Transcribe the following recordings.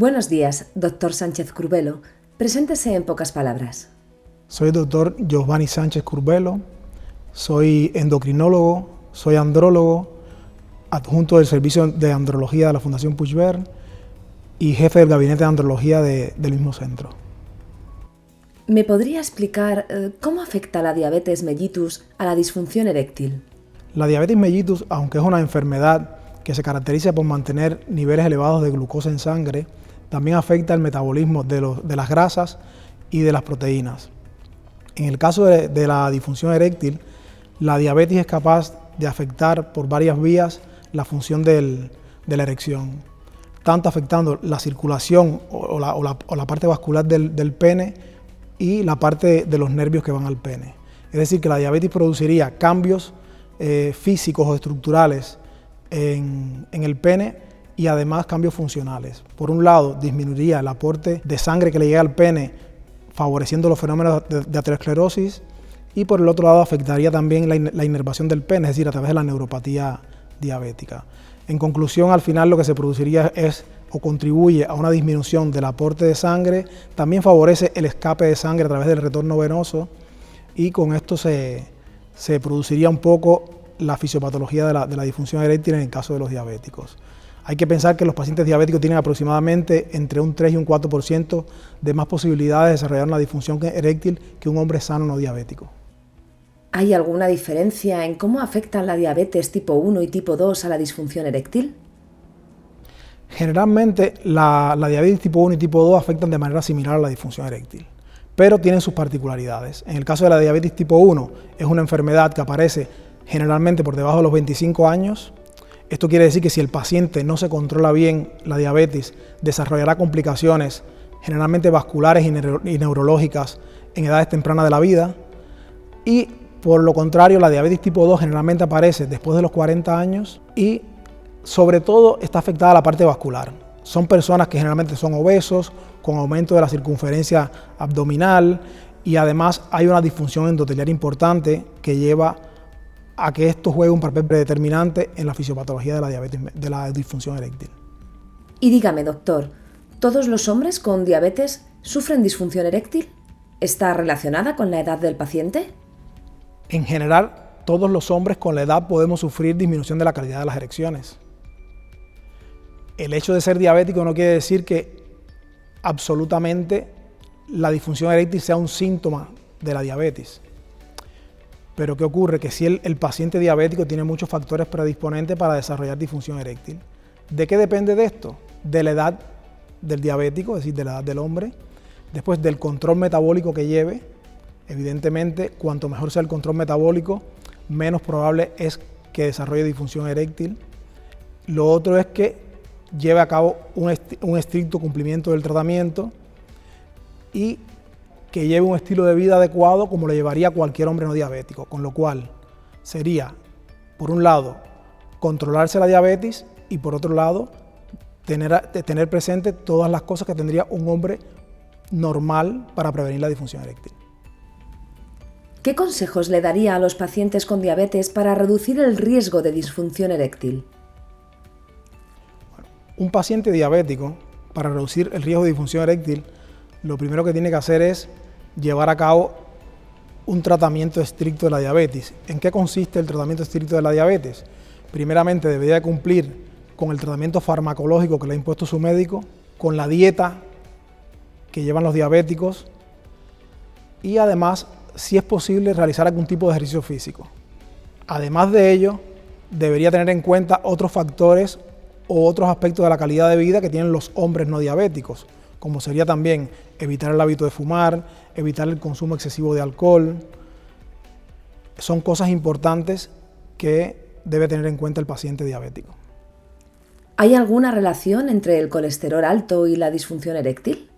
Buenos días, doctor Sánchez Curbelo. Preséntese en pocas palabras. Soy el doctor Giovanni Sánchez Curbelo, soy endocrinólogo, soy andrólogo, adjunto del Servicio de Andrología de la Fundación Puigvert y jefe del Gabinete de Andrología del mismo centro. ¿Me podría explicar cómo afecta la diabetes mellitus a la disfunción eréctil? La diabetes mellitus, aunque es una enfermedad que se caracteriza por mantener niveles elevados de glucosa en sangre, también afecta el metabolismo de las grasas y de las proteínas. En el caso de la disfunción eréctil, la diabetes es capaz de afectar por varias vías la función de la erección, tanto afectando la circulación o la parte vascular del pene y la parte de los nervios que van al pene. Es decir, que la diabetes produciría cambios físicos o estructurales en el pene y además cambios funcionales. Por un lado, disminuiría el aporte de sangre que le llega al pene, favoreciendo los fenómenos de aterosclerosis, y por el otro lado afectaría también la inervación del pene, es decir, a través de la neuropatía diabética. En conclusión, al final lo que se produciría es o contribuye a una disminución del aporte de sangre, también favorece el escape de sangre a través del retorno venoso, y con esto se produciría un poco la fisiopatología de la disfunción eréctil en el caso de los diabéticos. Hay que pensar que los pacientes diabéticos tienen aproximadamente entre un 3 y un 4% de más posibilidades de desarrollar una disfunción eréctil que un hombre sano no diabético. ¿Hay alguna diferencia en cómo afectan la diabetes tipo 1 y tipo 2 a la disfunción eréctil? Generalmente la diabetes tipo 1 y tipo 2 afectan de manera similar a la disfunción eréctil, pero tienen sus particularidades. En el caso de la diabetes tipo 1, es una enfermedad que aparece generalmente por debajo de los 25 años. Esto quiere decir que si el paciente no se controla bien la diabetes, desarrollará complicaciones generalmente vasculares y neurológicas en edades tempranas de la vida. Y por lo contrario, la diabetes tipo 2 generalmente aparece después de los 40 años y sobre todo está afectada la parte vascular. Son personas que generalmente son obesos, con aumento de la circunferencia abdominal, y además hay una disfunción endotelial importante que lleva a que esto juegue un papel predeterminante en la fisiopatología de la diabetes, de la disfunción eréctil. Y dígame, doctor, ¿todos los hombres con diabetes sufren disfunción eréctil? ¿Está relacionada con la edad del paciente? En general, todos los hombres con la edad podemos sufrir disminución de la calidad de las erecciones. El hecho de ser diabético no quiere decir que absolutamente la disfunción eréctil sea un síntoma de la diabetes. Pero ¿qué ocurre? Que si el paciente diabético tiene muchos factores predisponentes para desarrollar disfunción eréctil. ¿De qué depende de esto? De la edad del diabético, es decir, de la edad del hombre. Después del control metabólico que lleve. Evidentemente, cuanto mejor sea el control metabólico, menos probable es que desarrolle disfunción eréctil. Lo otro es que lleve a cabo un estricto cumplimiento del tratamiento y que lleve un estilo de vida adecuado como lo llevaría cualquier hombre no diabético, con lo cual sería, por un lado, controlarse la diabetes y por otro lado, tener presente todas las cosas que tendría un hombre normal para prevenir la disfunción eréctil. ¿Qué consejos le daría a los pacientes con diabetes para reducir el riesgo de disfunción eréctil? Bueno, un paciente diabético, para reducir el riesgo de disfunción eréctil, lo primero que tiene que hacer es llevar a cabo un tratamiento estricto de la diabetes. ¿En qué consiste el tratamiento estricto de la diabetes? Primeramente, debería cumplir con el tratamiento farmacológico que le ha impuesto su médico, con la dieta que llevan los diabéticos y además, si es posible, realizar algún tipo de ejercicio físico. Además de ello, debería tener en cuenta otros factores o otros aspectos de la calidad de vida que tienen los hombres no diabéticos, como sería también evitar el hábito de fumar, evitar el consumo excesivo de alcohol. Son cosas importantes que debe tener en cuenta el paciente diabético. ¿Hay alguna relación entre el colesterol alto y la disfunción eréctil?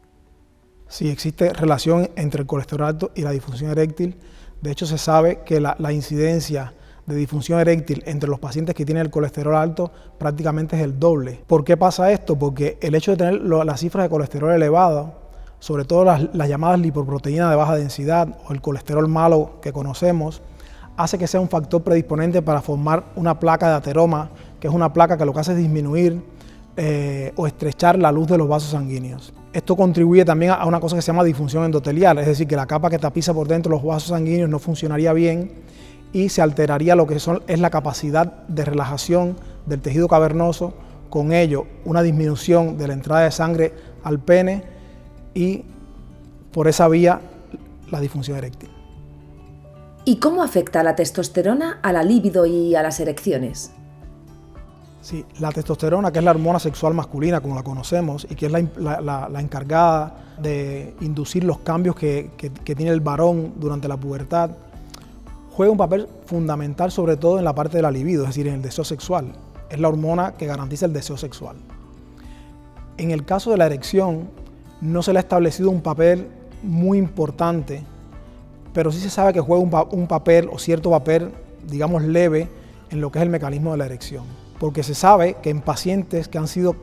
Sí, existe relación entre el colesterol alto y la disfunción eréctil. De hecho, se sabe que la incidencia de disfunción eréctil entre los pacientes que tienen el colesterol alto prácticamente es el doble. ¿Por qué pasa esto? Porque el hecho de tener las cifras de colesterol elevadas, sobre todo las llamadas lipoproteínas de baja densidad o el colesterol malo que conocemos, hace que sea un factor predisponente para formar una placa de ateroma, que es una placa que lo que hace es disminuir o estrechar la luz de los vasos sanguíneos. Esto contribuye también a una cosa que se llama disfunción endotelial, es decir, que la capa que tapiza por dentro los vasos sanguíneos no funcionaría bien y se alteraría lo que es la capacidad de relajación del tejido cavernoso, con ello una disminución de la entrada de sangre al pene y por esa vía la disfunción eréctil. ¿Y cómo afecta la testosterona a la libido y a las erecciones? Sí, la testosterona, que es la hormona sexual masculina como la conocemos y que es la encargada de inducir los cambios que tiene el varón durante la pubertad, juega un papel fundamental sobre todo en la parte de la libido, es decir, en el deseo sexual. Es la hormona que garantiza el deseo sexual. En el caso de la erección, no se le ha establecido un papel muy importante, pero sí se sabe que juega un papel o cierto papel, digamos, leve en lo que es el mecanismo de la erección. Porque se sabe que en pacientes que han sido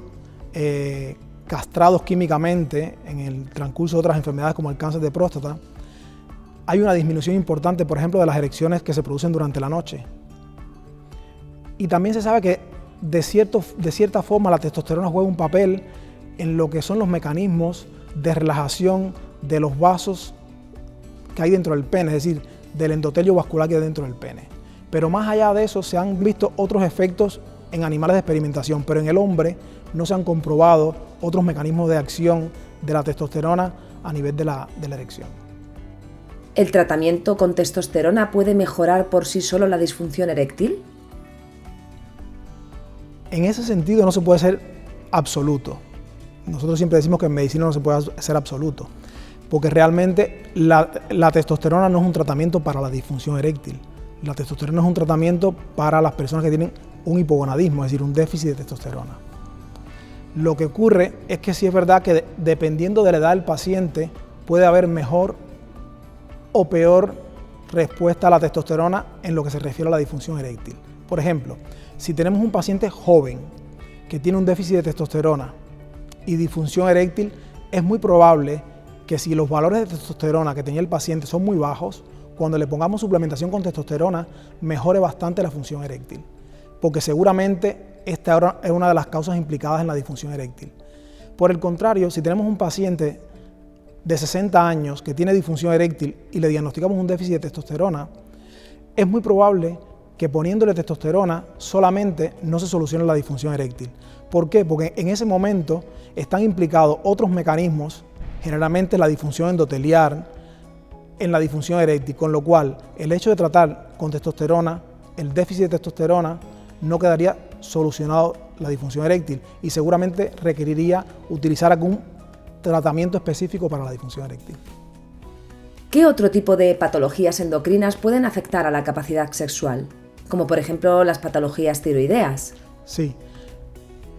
castrados químicamente en el transcurso de otras enfermedades como el cáncer de próstata, hay una disminución importante, por ejemplo, de las erecciones que se producen durante la noche. Y también se sabe que de cierta forma la testosterona juega un papel en lo que son los mecanismos de relajación de los vasos que hay dentro del pene, es decir, del endotelio vascular que hay dentro del pene. Pero más allá de eso se han visto otros efectos en animales de experimentación, pero en el hombre no se han comprobado otros mecanismos de acción de la testosterona a nivel de la erección. ¿El tratamiento con testosterona puede mejorar por sí solo la disfunción eréctil? En ese sentido no se puede ser absoluto. Nosotros siempre decimos que en medicina no se puede ser absoluto, porque realmente la testosterona no es un tratamiento para la disfunción eréctil. La testosterona es un tratamiento para las personas que tienen un hipogonadismo, es decir, un déficit de testosterona. Lo que ocurre es que sí es verdad que dependiendo de la edad del paciente puede haber mejor o peor respuesta a la testosterona en lo que se refiere a la disfunción eréctil. Por ejemplo, si tenemos un paciente joven que tiene un déficit de testosterona y disfunción eréctil, es muy probable que si los valores de testosterona que tenía el paciente son muy bajos, cuando le pongamos suplementación con testosterona, mejore bastante la función eréctil, porque seguramente esta es una de las causas implicadas en la disfunción eréctil. Por el contrario, si tenemos un paciente de 60 años que tiene disfunción eréctil y le diagnosticamos un déficit de testosterona, es muy probable que poniéndole testosterona solamente no se solucione la disfunción eréctil. ¿Por qué? Porque en ese momento están implicados otros mecanismos, generalmente la disfunción endotelial, en la disfunción eréctil, con lo cual el hecho de tratar con testosterona, el déficit de testosterona, no quedaría solucionado la disfunción eréctil y seguramente requeriría utilizar algún tratamiento específico para la disfunción eréctil. ¿Qué otro tipo de patologías endocrinas pueden afectar a la capacidad sexual? Como por ejemplo las patologías tiroideas. Sí.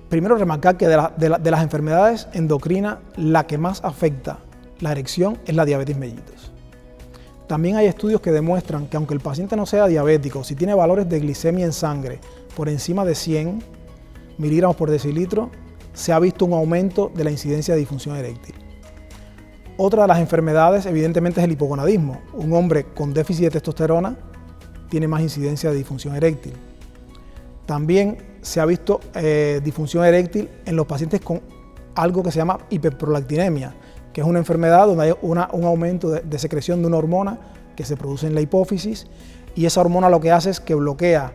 Primero remarcar que de las enfermedades endocrinas, la que más afecta la erección es la diabetes mellitus. También hay estudios que demuestran que aunque el paciente no sea diabético, si tiene valores de glicemia en sangre por encima de 100 miligramos por decilitro, se ha visto un aumento de la incidencia de disfunción eréctil. Otra de las enfermedades evidentemente es el hipogonadismo. Un hombre con déficit de testosterona tiene más incidencia de disfunción eréctil. También se ha visto disfunción eréctil en los pacientes con algo que se llama hiperprolactinemia, que es una enfermedad donde hay un aumento de secreción de una hormona que se produce en la hipófisis y esa hormona lo que hace es que bloquea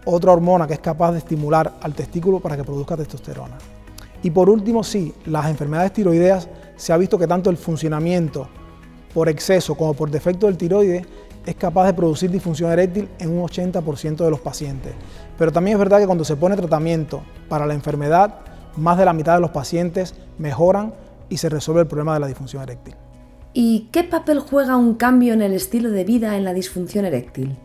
otra hormona que es capaz de estimular al testículo para que produzca testosterona. Y por último, sí, las enfermedades tiroideas se ha visto que tanto el funcionamiento por exceso como por defecto del tiroides es capaz de producir disfunción eréctil en un 80% de los pacientes. Pero también es verdad que cuando se pone tratamiento para la enfermedad, más de la mitad de los pacientes mejoran y se resuelve el problema de la disfunción eréctil. ¿Y qué papel juega un cambio en el estilo de vida en la disfunción eréctil?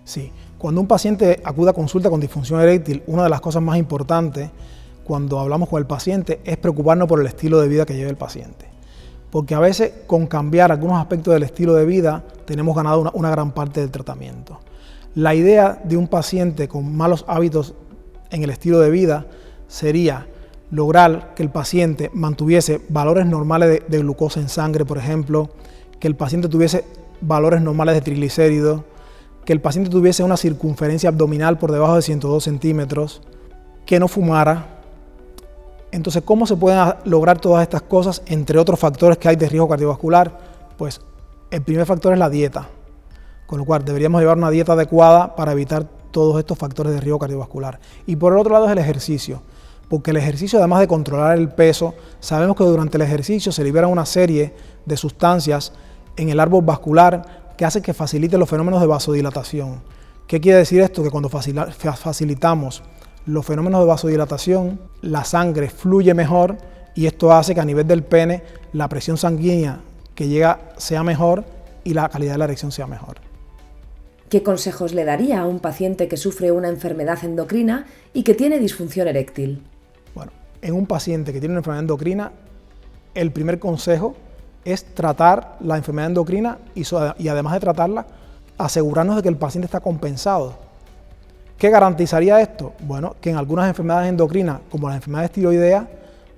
Sí, cuando un paciente acude a consulta con disfunción eréctil, una de las cosas más importantes cuando hablamos con el paciente es preocuparnos por el estilo de vida que lleva el paciente. Porque a veces con cambiar algunos aspectos del estilo de vida tenemos ganado una gran parte del tratamiento. La idea de un paciente con malos hábitos en el estilo de vida sería lograr que el paciente mantuviese valores normales de glucosa en sangre, por ejemplo, que el paciente tuviese valores normales de triglicéridos, que el paciente tuviese una circunferencia abdominal por debajo de 102 centímetros, que no fumara Entonces, ¿cómo se pueden lograr todas estas cosas, entre otros factores que hay de riesgo cardiovascular? Pues el primer factor es la dieta, con lo cual deberíamos llevar una dieta adecuada para evitar todos estos factores de riesgo cardiovascular. Y por el otro lado es el ejercicio, porque el ejercicio, además de controlar el peso, sabemos que durante el ejercicio se liberan una serie de sustancias en el árbol vascular que hacen que faciliten los fenómenos de vasodilatación. ¿Qué quiere decir esto? Que cuando facilitamos los fenómenos de vasodilatación, la sangre fluye mejor y esto hace que a nivel del pene la presión sanguínea que llega sea mejor y la calidad de la erección sea mejor. ¿Qué consejos le daría a un paciente que sufre una enfermedad endocrina y que tiene disfunción eréctil? Bueno, en un paciente que tiene una enfermedad endocrina, el primer consejo es tratar la enfermedad endocrina y además de tratarla, asegurarnos de que el paciente está compensado. ¿Qué garantizaría esto? Bueno, que en algunas enfermedades endocrinas, como las enfermedades tiroideas,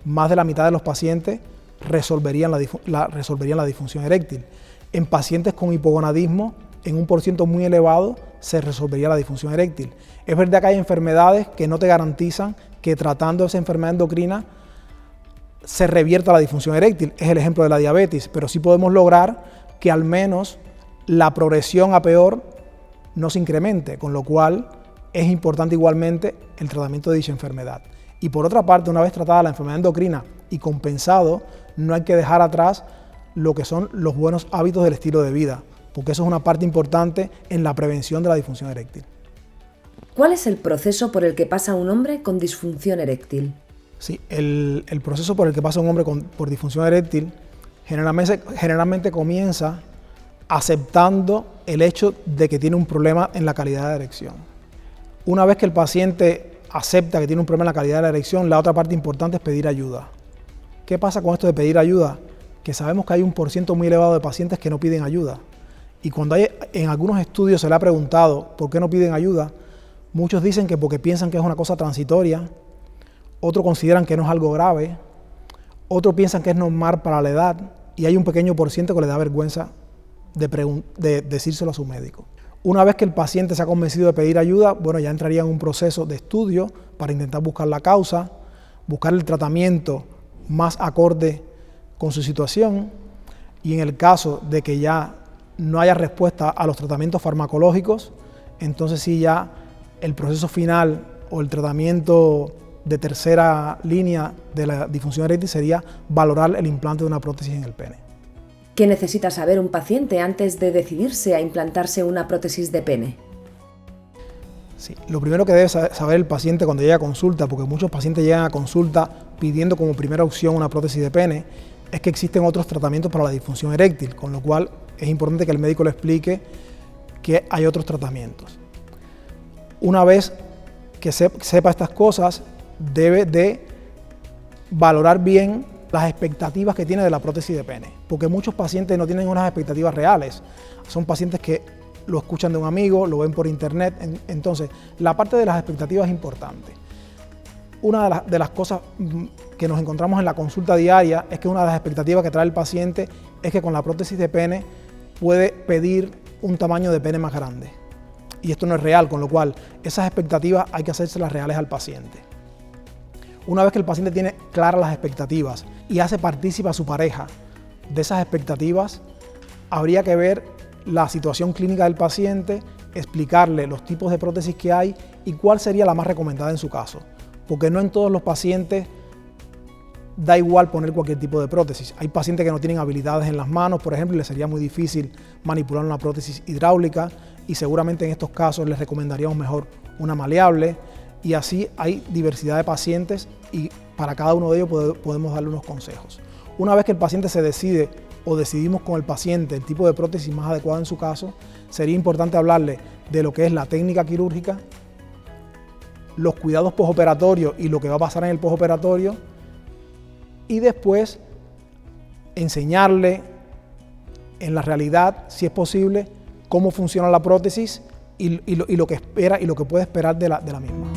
más de la mitad de los pacientes resolverían la disfunción eréctil. En pacientes con hipogonadismo, en un porcentaje muy elevado, se resolvería la disfunción eréctil. Es verdad que hay enfermedades que no te garantizan que tratando esa enfermedad endocrina se revierta la disfunción eréctil. Es el ejemplo de la diabetes, pero sí podemos lograr que al menos la progresión a peor no se incremente, con lo cual es importante igualmente el tratamiento de dicha enfermedad. Y por otra parte, una vez tratada la enfermedad endocrina y compensado, no hay que dejar atrás lo que son los buenos hábitos del estilo de vida, porque eso es una parte importante en la prevención de la disfunción eréctil. ¿Cuál es el proceso por el que pasa un hombre con disfunción eréctil? Sí, el proceso por el que pasa un hombre por disfunción eréctil generalmente comienza aceptando el hecho de que tiene un problema en la calidad de erección. Una vez que el paciente acepta que tiene un problema en la calidad de la erección, la otra parte importante es pedir ayuda. ¿Qué pasa con esto de pedir ayuda? Que sabemos que hay un porcentaje muy elevado de pacientes que no piden ayuda. Y cuando en algunos estudios se le ha preguntado por qué no piden ayuda, muchos dicen que porque piensan que es una cosa transitoria, otros consideran que no es algo grave, otros piensan que es normal para la edad y hay un pequeño porcentaje que le da vergüenza de decírselo a su médico. Una vez que el paciente se ha convencido de pedir ayuda, bueno, ya entraría en un proceso de estudio para intentar buscar la causa, buscar el tratamiento más acorde con su situación y en el caso de que ya no haya respuesta a los tratamientos farmacológicos, entonces sí ya el proceso final o el tratamiento de tercera línea de la disfunción eréctil sería valorar el implante de una prótesis en el pene. ¿Qué necesita saber un paciente antes de decidirse a implantarse una prótesis de pene? Sí, lo primero que debe saber el paciente cuando llega a consulta, porque muchos pacientes llegan a consulta pidiendo como primera opción una prótesis de pene, es que existen otros tratamientos para la disfunción eréctil, con lo cual es importante que el médico le explique que hay otros tratamientos. Una vez que sepa estas cosas, debe de valorar bien las expectativas que tiene de la prótesis de pene, porque muchos pacientes no tienen unas expectativas reales, son pacientes que lo escuchan de un amigo, lo ven por internet, entonces la parte de las expectativas es importante. Una de las cosas que nos encontramos en la consulta diaria es que una de las expectativas que trae el paciente es que con la prótesis de pene puede pedir un tamaño de pene más grande, y esto no es real, con lo cual esas expectativas hay que hacérselas reales al paciente. Una vez que el paciente tiene claras las expectativas y hace partícipe a su pareja de esas expectativas, habría que ver la situación clínica del paciente, explicarle los tipos de prótesis que hay y cuál sería la más recomendada en su caso, porque no en todos los pacientes da igual poner cualquier tipo de prótesis. Hay pacientes que no tienen habilidades en las manos, por ejemplo, y les sería muy difícil manipular una prótesis hidráulica y seguramente en estos casos les recomendaríamos mejor una maleable. Y así hay diversidad de pacientes y para cada uno de ellos podemos darle unos consejos. Una vez que el paciente se decide o decidimos con el paciente el tipo de prótesis más adecuada en su caso, sería importante hablarle de lo que es la técnica quirúrgica, los cuidados posoperatorios y lo que va a pasar en el posoperatorio y después enseñarle en la realidad, si es posible, cómo funciona la prótesis y lo que espera y lo que puede esperar de la misma.